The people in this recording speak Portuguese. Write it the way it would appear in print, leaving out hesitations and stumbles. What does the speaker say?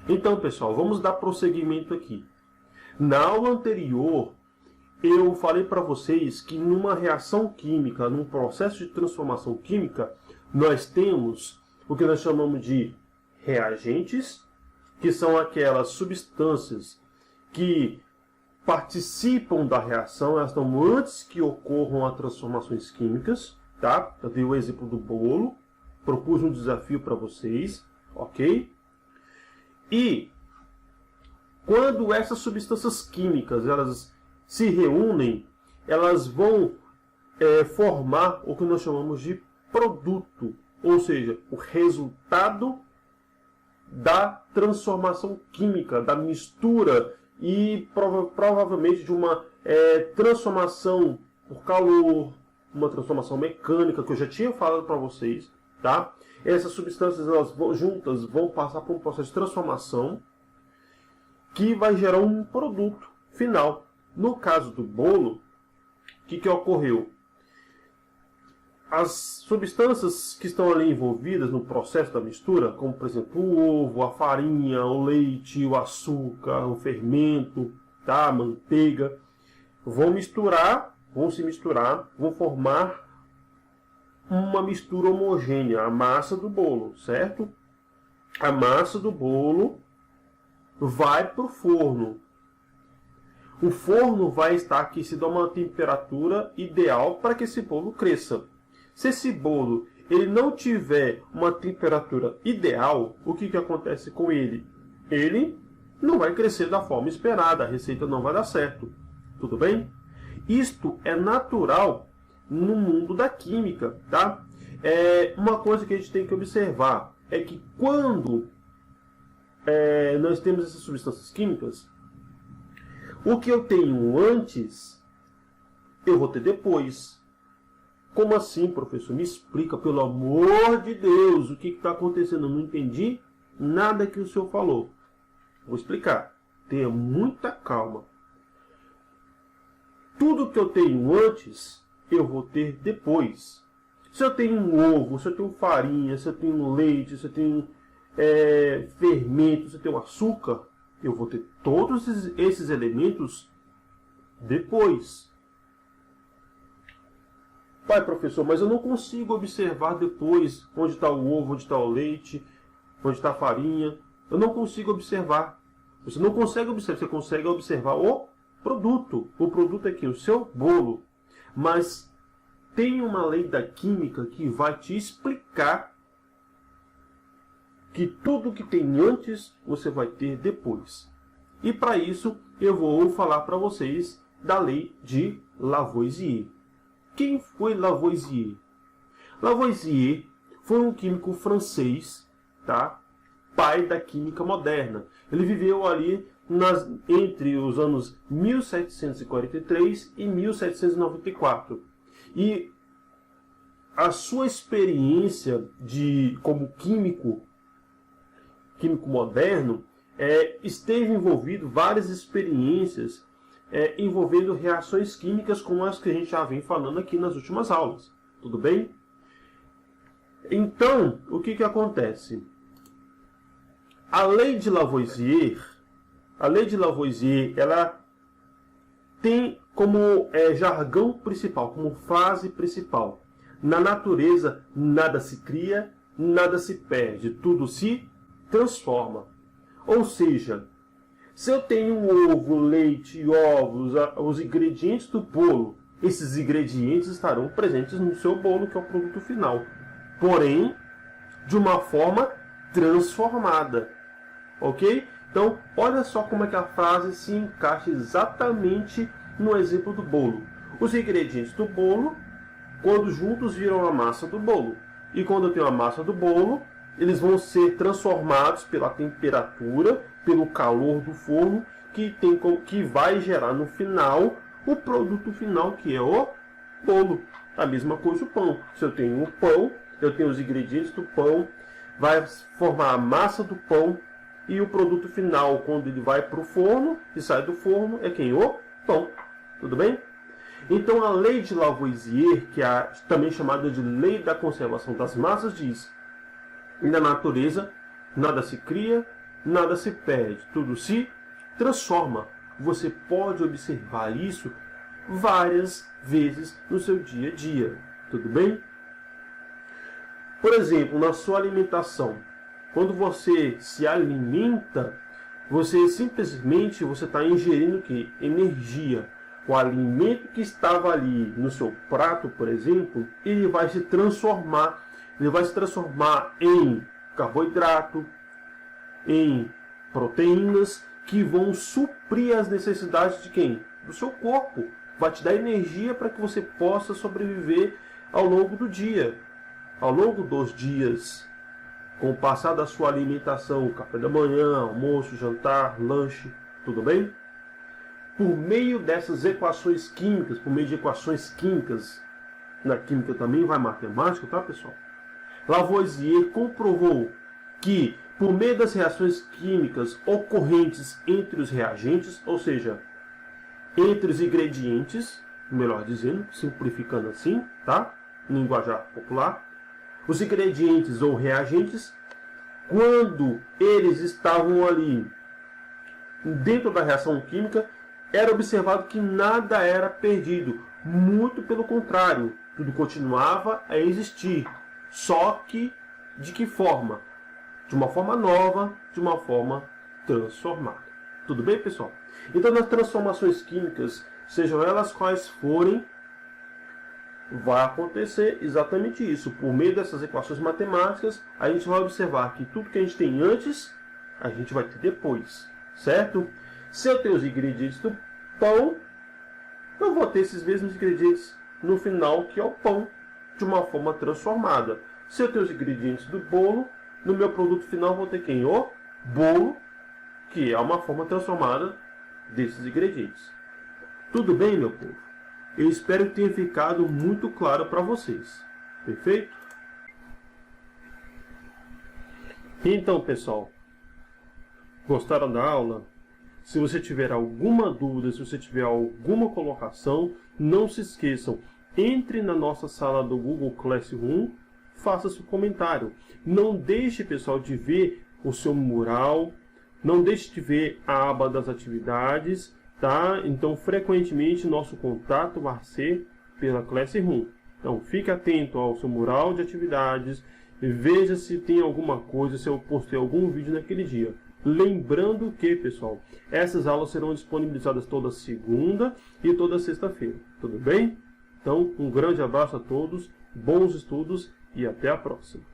Então, pessoal, vamos dar prosseguimento aqui. Na aula anterior, eu falei para vocês que numa reação química, num processo de transformação química, nós temos o que nós chamamos de reagentes, que são aquelas substâncias que participam da reação, elas estão antes que ocorram as transformações químicas, tá? Eu dei o exemplo do bolo, propus um desafio para vocês, ok? E quando essas substâncias químicas elas se reúnem, elas vão formar o que nós chamamos de produto, ou seja, o resultado da transformação química, da mistura e provavelmente de uma transformação por calor, uma transformação mecânica, que eu já tinha falado para vocês, tá? Essas substâncias elas juntas vão passar por um processo de transformação que vai gerar um produto final. No caso do bolo, o que ocorreu? As substâncias que estão ali envolvidas no processo da mistura, como por exemplo o ovo, a farinha, o leite, o açúcar, o fermento, tá? A manteiga, vão se misturar, vão formar uma mistura homogênea, a massa do bolo, certo? A massa do bolo vai para o forno. O forno vai estar aquecido a uma temperatura ideal para que esse bolo cresça. Se esse bolo ele não tiver uma temperatura ideal, o que acontece com ele? Ele não vai crescer da forma esperada, a receita não vai dar certo. Tudo bem? Isto é natural no mundo da química, tá? Uma coisa que a gente tem que observar é que quando nós temos essas substâncias químicas, o que eu tenho antes, eu vou ter depois. Como assim, professor? Me explica, pelo amor de Deus, o que está acontecendo? Eu não entendi nada que o senhor falou. Vou explicar. Tenha muita calma. Tudo que eu tenho antes, eu vou ter depois. Se eu tenho um ovo, se eu tenho farinha, se eu tenho leite, se eu tenho fermento, se eu tenho açúcar, eu vou ter todos esses elementos depois. Pai, professor, mas eu não consigo observar depois onde está o ovo, onde está o leite, onde está a farinha. Eu não consigo observar. Você não consegue observar, você consegue observar o produto. O produto é aqui, o seu bolo. Mas tem uma lei da química que vai te explicar que tudo que tem antes, você vai ter depois. E para isso, eu vou falar para vocês da lei de Lavoisier. Quem foi Lavoisier? Lavoisier foi um químico francês, tá? Pai da química moderna. Ele viveu ali entre os anos 1743 e 1794. E a sua experiência como químico moderno, esteve envolvido várias experiências envolvendo reações químicas como as que a gente já vem falando aqui nas últimas aulas. Tudo bem? Então, o que acontece? A lei de Lavoisier, ela tem como jargão principal, como frase principal: na natureza nada se cria, nada se perde, tudo se transforma. Ou seja, se eu tenho um ovo, leite, ovos, os ingredientes do bolo, esses ingredientes estarão presentes no seu bolo, que é o produto final. Porém, de uma forma transformada. Ok? Então, olha só como é que a frase se encaixa exatamente no exemplo do bolo. Os ingredientes do bolo, quando juntos, viram a massa do bolo. E quando eu tenho a massa do bolo, eles vão ser transformados pela temperatura, pelo calor do forno, que vai gerar no final o produto final, que é o bolo. A mesma coisa o pão. Se eu tenho o pão, eu tenho os ingredientes do pão, vai formar a massa do pão, e o produto final, quando ele vai para o forno e sai do forno, é quem? O pão. Tudo bem? Então a lei de Lavoisier, que é também chamada de lei da conservação das massas, diz: na natureza nada se cria, nada se perde, tudo se transforma. Você pode observar isso várias vezes no seu dia a dia, tudo bem? Por exemplo, na sua alimentação, quando você se alimenta, você simplesmente está ingerindo o quê? Energia. O alimento que estava ali no seu prato, por exemplo, ele vai se transformar em carboidrato, em proteínas que vão suprir as necessidades de quem? Do seu corpo. Vai te dar energia para que você possa sobreviver ao longo do dia, ao longo dos dias, com o passar da sua alimentação, café da manhã, almoço, jantar, lanche, tudo bem? Por meio dessas equações químicas, por meio de equações químicas, na química também vai matemática, tá, pessoal? Lavoisier comprovou que, por meio das reações químicas ocorrentes entre os reagentes, ou seja, entre os ingredientes, melhor dizendo, simplificando assim, tá? No linguajar popular, os ingredientes ou reagentes, quando eles estavam ali dentro da reação química, era observado que nada era perdido. Muito pelo contrário, tudo continuava a existir. Só que, de que forma? De uma forma nova, de uma forma transformada. Tudo bem, pessoal? Então, nas transformações químicas, sejam elas quais forem, vai acontecer exatamente isso. Por meio dessas equações matemáticas, a gente vai observar que tudo que a gente tem antes, a gente vai ter depois, certo? Se eu tenho os ingredientes do pão, eu vou ter esses mesmos ingredientes no final, que é o pão, de uma forma transformada. Se eu tenho os ingredientes do bolo, no meu produto final eu vou ter quem? O bolo, que é uma forma transformada desses ingredientes. Tudo bem, meu povo? Eu espero que tenha ficado muito claro para vocês. Perfeito? Então, pessoal, gostaram da aula? Se você tiver alguma dúvida, se você tiver alguma colocação, não se esqueçam, entre na nossa sala do Google Classroom, faça seu comentário. Não deixe, pessoal, de ver o seu mural, não deixe de ver a aba das atividades, tá? Então, frequentemente, nosso contato vai ser pela Classroom. Então, fique atento ao seu mural de atividades, veja se tem alguma coisa, se eu postei algum vídeo naquele dia. Lembrando que, pessoal, essas aulas serão disponibilizadas toda segunda e toda sexta-feira. Tudo bem? Então, um grande abraço a todos, bons estudos e até a próxima.